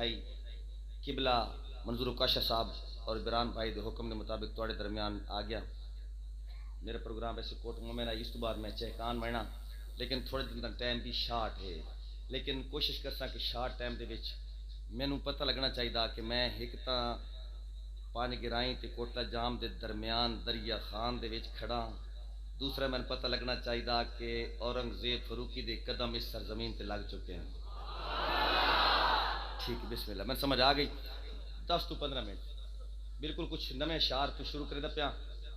بھائی قبلہ منظور کاشا صاحب اور بران بھائی دے حکم کے مطابق تھوڑے درمیان آ گیا. میرا پروگرام ویسے کوٹ میں اس تو بعد میں چہکان بننا لیکن تھوڑے دن تک ٹائم بھی شارٹ ہے لیکن کوشش کرتا کہ شارٹ ٹائم دے وچ مینوں پتہ لگنا چاہیے کہ میں ایک تا پانی گرائیں تے کوٹلا جام دے درمیان دریا خان دے وچ کھڑا. دوسرا میں پتہ لگنا چاہیے کہ اورنگزیب فاروقی دے قدم اس سرزمین تے لگ چکے ہیں. ٹھیک ہے بسم اللہ میں سمجھ آ گئی. 10 تو 15 منٹ بالکل کچھ نئے اشعار تو شروع کرے دا پیا.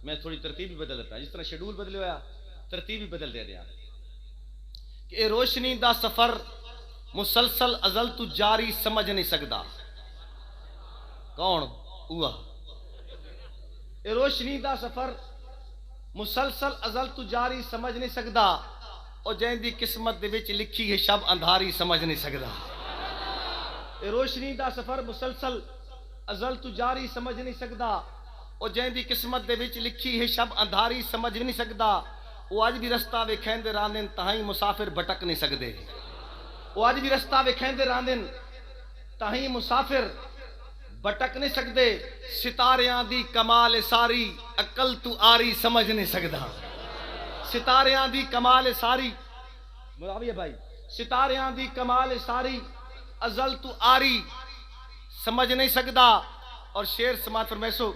میں تھوڑی ترتیب بھی بدل دیتا جس طرح شیڈول بدلے ہوا ترتیب بھی بدل دے دیا کہ اے روشنی دا سفر مسلسل ازل تو جاری سمجھ نہیں سکدا. کون ہوا اے روشنی دا سفر مسلسل ازل تو جاری سمجھ نہیں سکدا اور جین دی قسمت دے وچ لکھی ہے شب اندھاری سمجھ نہیں سکدا. اے روشنی دا سفر مسلسل ازل تو جاری سمجھ نہیں سکدا اور جین دی قسمت دے وچ لکھی ہے شب اندھاری سمجھ نہیں سکدا. وہ اج بھی رستہ ویکھیندے راندن تاہیں مسافر بھٹک نہیں سکدے. وہ اج بھی رستہ ویکھیندے راندن تاہیں مسافر بھٹک نہیں سکدے. ستاریاں دی کمال ساری عقل تو آری سمجھ نہیں سکدا. ستاریاں دی کمال ساری معاویہ بھائی ستاریاں دی کمال ساری ازل تو آری سمجھ نہیں سکدا. اور شیر سماعت فرمیسو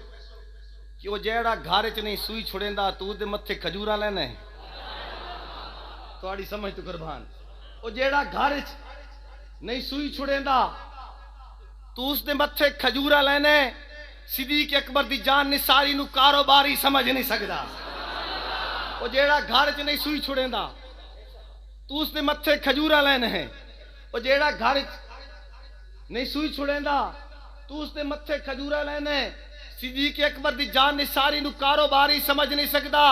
کہ وہ جیڑا گھر چ نہیں سوئی چھڑیندا تو دے متھے کھجوراں لینا ہے. تھوڑی سمجھ تو قربان. وہ جیڑا گھر چ نہیں سوئی چھڑیندا تو اس دے متھے کھجوراں لینا ہے. صدیق اکبر دی جان نثاری نو کاروباری سمجھ نہیں سکدا. وہ جیڑا گھر چ نہیں سوئی چھڑیندا تو اس دے متھے کھجوراں لینا ہے. وہ جیڑا گھر نہیں سوئی چھڑیندا تو اس دے متھے کھجوراں لینا ہے. صدیق اکبر دی جان نثاری نو کاروباری سمجھ نہیں سکدا.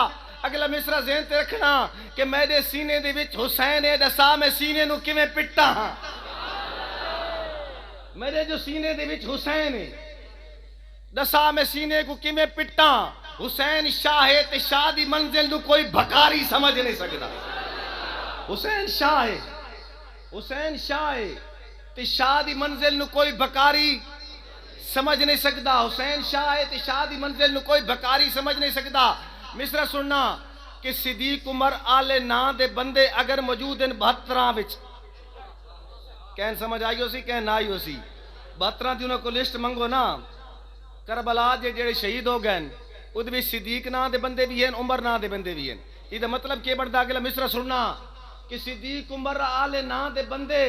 اگلا مصرع ذہن تے رکھنا کہ میرے سینے دے وچ حسین ہے دسا میں سینے نو کیویں پٹا ہاں. میرے جو سینے دے وچ حسین ہے دسا میں سینے کو کیویں پٹا. حسین شاہ ہے تے شاہ دی منزل نو کوئی بھکاری سمجھ نہیں سکدا. حسین شاہ ہے حسین شاہ ہے تے شاہ دی منزل نو کوئی بھکاری سمجھ نہیں سکدا. حسین شاہ ہے تے شاہ دی منزل نو کوئی بھکاری سمجھ نہیں سکدا. مصرع سننا کہ صدیق عمر آلے نا دے بندے اگر موجود ہیں 72 وچ کہن سمجھ آئی ہو سی کہن نہ آئی ہو سی 72 دی انہوں کو لسٹ منگو نا. کربلا جڑے شہید ہو گئے وہ بھی صدیق نا دے بندے بھی ہیں عمر نا دے بندے بھی ہیں. یہ مطلب کہ بڑھتا اگلا مصرع سننا کہ صدیق عمر آلے نا دے بندے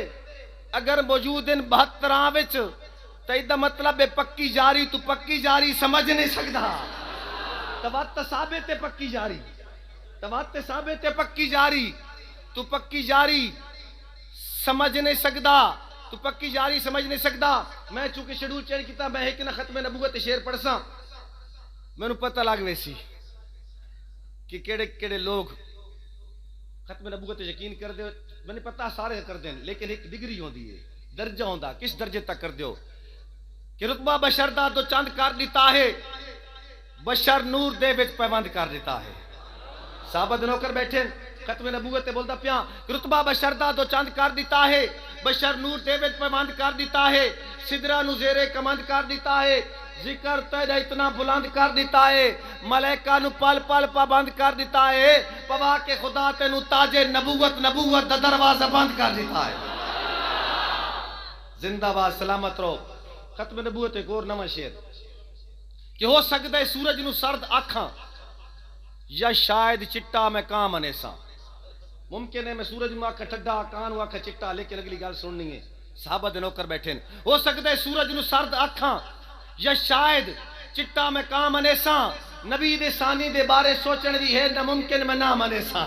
اگر موجود ہیں 72 وچ تو یہ مطلب ہے پکی جاری تو پکی جاری سمجھ نہیں سکدا. توات ثابت ہے پکی جاری توات ثابت ہے پکی جاری تو پکی جاری سمجھ نہیں سکدا. تو پکی جاری سمجھ نہیں سکدا. میں چونکہ شیڈول چینج کیتا میں ایک نہ ختم نبوت شعر پڑھساں میں نے پتہ لگ ویسی کہ کیڑے کیڑے لوگ ختم نبوت یقین کر دے. میں نے پتہ سارے کر دیں لیکن ایک ڈگری ہوندی ہے درجہ ہوندا کس درجے تک کر دیو کہ رتبہ بشر دا تو چند کر دیتا ہے بشر نور دے وچ پیوند کر دیتا ہے. صحابہ نوکر بیٹھے ختم نبوت تے بولدا پیا رتبہ بشر دا تو چند کر دیتا ہے بشر نور دے وچ پیوند کر دیتا ہے. سدرا نو زیرے کمند کر دیتا ہے. ذکر تیرا اتنا بلند کر دیتا ہے. ملائکہ نو پل پل پابند کر دیتا ہے. پوا کے خدا تینو تاج نبوت دا دروازہ بند کر دیتا ہے. زندہ باد سلامت رہو. ختم نبوت ایک اور نواں شعر کہ ہو سکتا ہے سورج نو سرد آکھاں یا شاید چٹا میں کام انیسا. ممکن ہے میں سورج نو آکھا ٹھڈا کان نو آکھا چٹا لیکن اگلی گل سننی ہے. صحابہ دے نوکر بیٹھے ہو سکتا ہے سورج نو سرد آکھاں یا شاید چٹا میں کام انیسا. نبی دے ثانی دے بارے سوچن دی ہے ناممکن میں نام انیسا.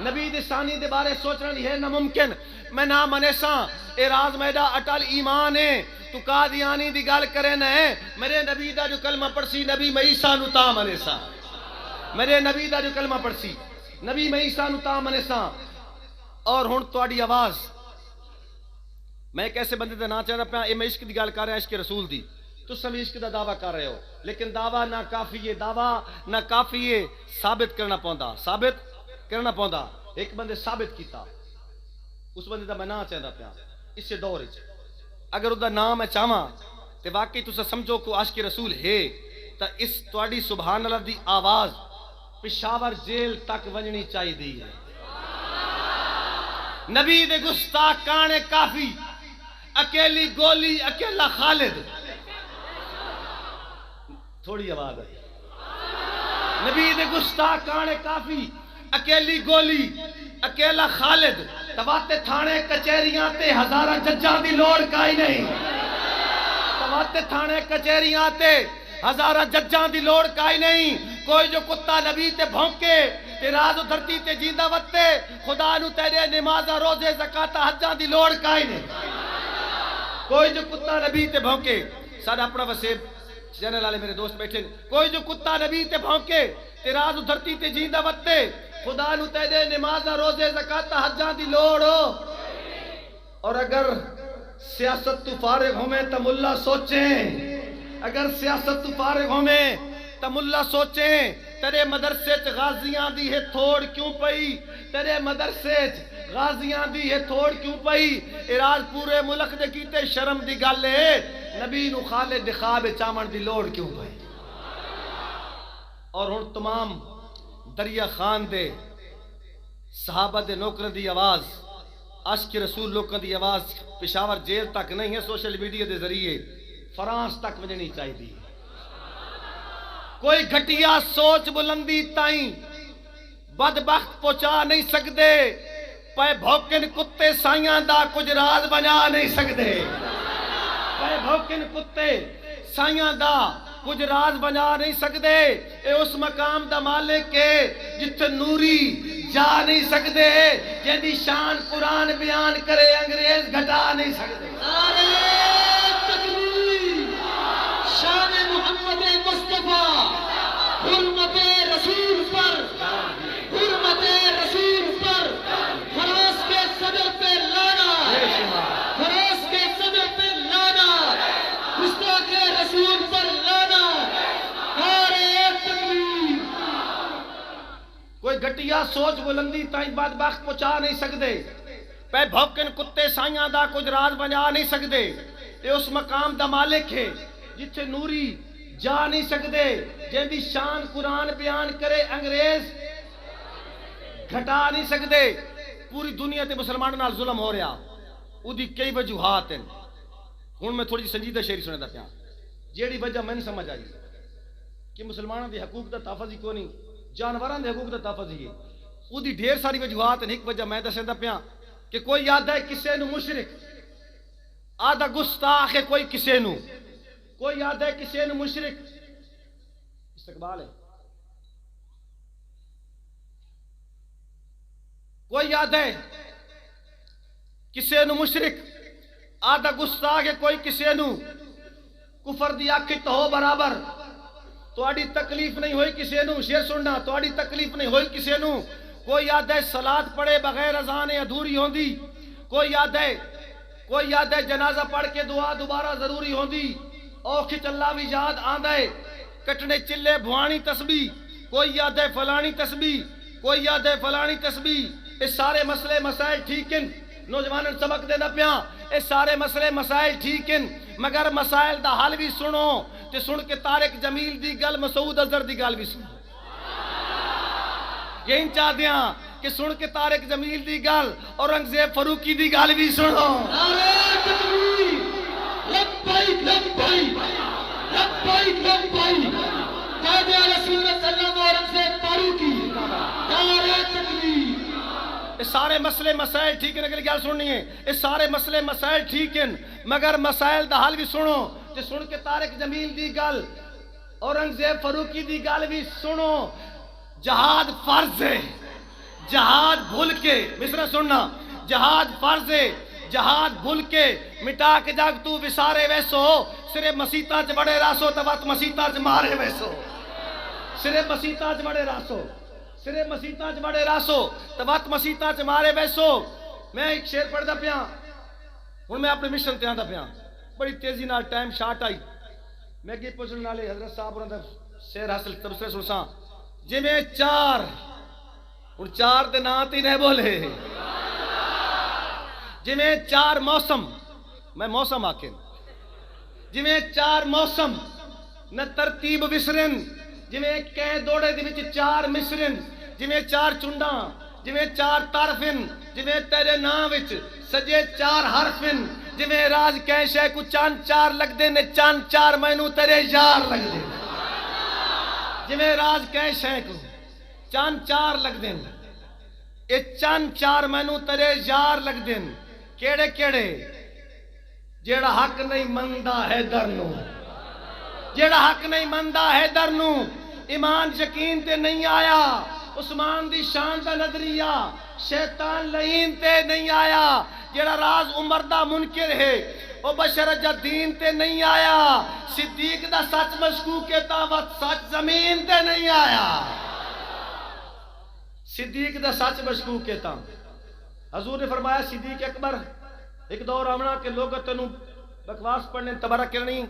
نبی دے ثانی دے بارے سوچن دی ہے ناممکن میں نام انیسا. اے راز میڈا اٹل ایمان ہے تو قادیانی دی گل کرے نہ میرے نبی دا جو کلمہ پڑھسی نبی میں عیسیٰ نو تام انیسا. میرے نبی دا جو کلمہ پڑھسی نبی میں عیسیٰ نو تام انیسا. اور ہن تہاڈی آواز میں ایک ایسے بندے دا نا چاہتا پیا اے میں عشق دی گل کر رہا عشق رسول دی تو سب عشق دا دعویٰ کر رہے ہو لیکن دعویٰ نہ کافی ہے دعویٰ نہ کافی ہے ثابت کرنا پوندا ثابت کرنا پوندا. ایک بندے ثابت کیتا اس بندے دا میں نا چاہتا پیا اس دور وچ اگر ادا نام ہے چاہواں تے واقعی تسا سمجھو کو عاشق رسول ہے تا اس تواڈی سبحان اللہ دی آواز پشاور جیل تک ونجنی چاہیے دی ہے. نبی دے گستاخ کانے کافی اکیلی گولی اکیلا خالد. تھوڑی آواز ہے. نبی دے گستاخ کانے کافی اکیلی گولی اکیلا خالد. تواتے تھانے کچہریاں تے ہزاراں ججاں دی لوڑ کائی نہیں. تواتے تھانے کچہریاں تے ہزاراں ججاں دی لوڑ کائی نہیں. کوئی جو کتا نبی تے بھونکے تے راز و دھرتی تے جیندہ وتے خدا نو تیرے نمازاں روزے زکاتاں حجاں دی لوڑ کائی نہیں. کوئی جو کتا نبی تے بھونکے سارا اپنا وسیب چینل والے میرے دوست بیٹھے. کوئی جو کتا نبی تے بھونکے تے راز و دھرتی تے جیندہ وتے خدا نو تیرے نمازاں روزے زکاتاں حجاں دی لوڑ ہو. اور اگر سیاست تو فارغ ہوئے تو ملا سوچیں. اگر سیاست تو فارغ ہوئے تو ملا سوچیں تیرے مدرسے چ غازیاں دی ہے تھوڑ کیوں پئی. تیرے مدرسے چ غازیاں دی ہے تھوڑ کیوں پئی. اراج پورے ملک دے کیتے شرم دی گل ہے نبی نو خالد خواب چامن دی لوڑ کیوں پئی. اور ہن تمام دریا خان دے صحابہ دے نوکر دی آواز عاشق رسول لوکاں دی آواز پشاور جیل تک نہیں ہے سوشل میڈیا دے ذریعے فرانس تک ونجنی چاہیے. کوئی گھٹیا سوچ بلندی تائیں بدبخت پہنچا نہیں سکدے. پے بھوکن کتے سائیاں دا کچھ راز بنا نہیں سکدے. پے بھوکن کتے سائیاں دا کچھ راز بنا نہیں سکدے. اے اس مقام دا مالک ہے جتھے نوری جا نہیں سکدے. جیندی شان قرآن بیان کرے انگریز گھٹا نہیں سکدے. شان محمد مصطفیٰ حرمت رسول پر حرمت رسول پر فراز کے صدر پہ لانا فراز کے صدر پہ لانا گستاخ رسول پر لانا. کوئی گھٹیا سوچ بلندی تائیں بدبخت پہنچا نہیں سکدے. پے بھوکن کتے سائیاں دا کچھ راز بنا نہیں سکدے. اے اس مقام دا مالک ہے جتھے نوری جا نہیں سکدے. جیندی شان قرآن بیان کرے انگریز گھٹا نہیں سکدے. پوری دنیا تے مسلمانوں نال ظلم ہو رہا اودی کئی وجوہات ہیں. ہن میں تھوڑی سنجیدہ شعری سندا پیا. جیڑی وجہ میں سمجھ آئی کہ مسلمانوں دے حقوق دا تحفظ ہی کونی جانوراں دے حقوق دا تحفظ ہی ہے. اودی ڈھیر ساری وجوہات ہیں. ایک وجہ میں دسدا پیا کہ کوئی آدھا ہے کسے نو مشرک آدھا گستاخ ہے. کوئی کسے نو کوئی یاد ہے کسی نے مشرک استقبال ہے. کوئی یاد ہے کسی نے مشرک آدھا گستاخ ہے. کوئی کسی نو کفر دی آنکھ تو ہو برابر. تواڈی تکلیف نہیں ہوئی کسی نو شیر سننا تواڈی تکلیف نہیں ہوئی کسی نو. کوئی یاد ہے صلات پڑھے بغیر اذان ادھوری ہوندی. کوئی یاد ہے جنازہ پڑھ کے دعا دوبارہ ضروری ہوندی. اوکھ چلا بھی یاد آندا ہے کٹنے چلے بھوانی تسبیح. کوئی یاد ہے فلانی تسبیح. کوئی یاد ہے فلانی تسبیح. یہ سارے مسئلے مسائل ٹھیک ہیں. نوجوانوں سبق دینا پیا یہ سارے مسئلے مسائل ٹھیک ہیں مگر مسائل دا حل بھی سنو تے سن کے طارق جمیل دی گل مسعود اظہر دی گل بھی سنو. یہی چاہ دیاں کہ سن کے طارق جمیل دی گل اورنگزیب فاروقی دی گل بھی سنو. لبیک لبیک لبیک لبیک قائد اہل سنت سلام اورنگزیب فاروقی نعرہ تکبیر. یہ سارے مسئلے مسائل ٹھیک ہیں. اگلی گل سننی ہے یہ سارے مسئلے مسائل ٹھیک ہیں مگر مسائل دا حل بھی سنو تے سن کے طارق جمیل دی گل اورنگزیب فاروقی دی گل بھی سنو. جہاد فرض ہے جہاد بھول کے مصرع سننا جہاد فرض ہے جہاد بھول کے مٹا کے جاگ تو وسارے ویسو. سرے مسیطہ چ بڑے راسو تبات مسیطہ چ مارے ویسو. سرے مسیطہ چ بڑے راسو سرے مسیطہ چ بڑے راسو تبات مسیطہ چ مارے ویسو. میں ایک شعر پڑھدا پیا ہن میں اپنے مشن تے آندا پیا. بڑی تیزی نال ٹائم شارٹ آئی. میں اگے پوچھن والے حضرت صاحب انہاں دا شعر حاصل تبصرے سنساں جویں چار ہن چار دے نام تے نہیں بولے جویں چار موسم میں موسم آکن جویں چار موسم نہ ترتیب وسرن جویں کہیں دوڑے دے وچ چار مصرن جویں چار چنڈاں جویں چار طرفن جویں تیرے نام وچ سجے چار حرفن جویں راز کہیں شے کو چاند چار لگ دے نے چاند چار مینوں تیرے یار لگ دے جویں راز کہیں شے کو چاند چار لگ دے اے چاند چار مینوں تیرے یار لگ دے کیڑے کیڑے جیڑا حق نہیں مندا ہے درنو جیڑا حق نہیں مندا ہے درنو ایمان یقین تے نہیں آیا عثمان دی شان دا نظریہ شیطان لعین تے نہیں آیا جیڑا راز عمر دا منکر ہے او بشر جدین تے نہیں آیا صدیق دا سچ مشکوک کے تاوت سچ زمین تے نہیں آیا صدیق دا سچ مشکوک کے تاوت حضور نے فرمایا صدیق اکبر ایک دور آمنا کہ لوگ تنوں بکواس پڑھنے تبرک کرنی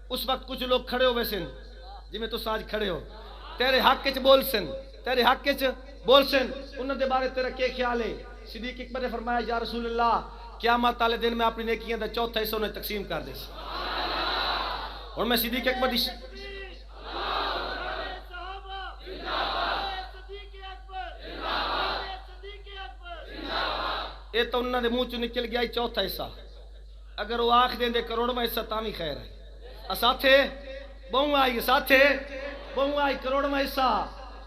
اس وقت کچھ لوگ کھڑے ہوئے سن جی میں تو ساج کھڑے ہو تیرے حق چ بول سن تیرے حق چ بول سن انہوں دے بارے تیرا کیا خیال ہے صدیق اکبر نے فرمایا یا رسول اللہ قیامت والے دن میں اپنی نیکیاں دا چوتھا حصہ انہیں تقسیم کر دے اور میں صدیق اکبر دی اے تو انہوں نے منہ چ نکل گیا چوتھا حصہ اگر وہ آنکھ دیں دے کروڑواں حصہ تامی خیر ہے ساتھے بہوں آئی کروڑواں حصہ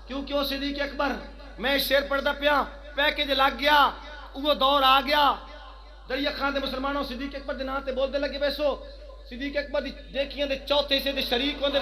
کیونکہ وہ صدیق اکبر میں شیر پڑھدا پیا پیکج لگ گیا وہ دور آ گیا دریا خان دے مسلمانوں صدیق اکبر دے نام تے بول دے لگے ویسو صدیق اکبر دی دیکھیاں دے چوتھے حصے دے شریک ہوندے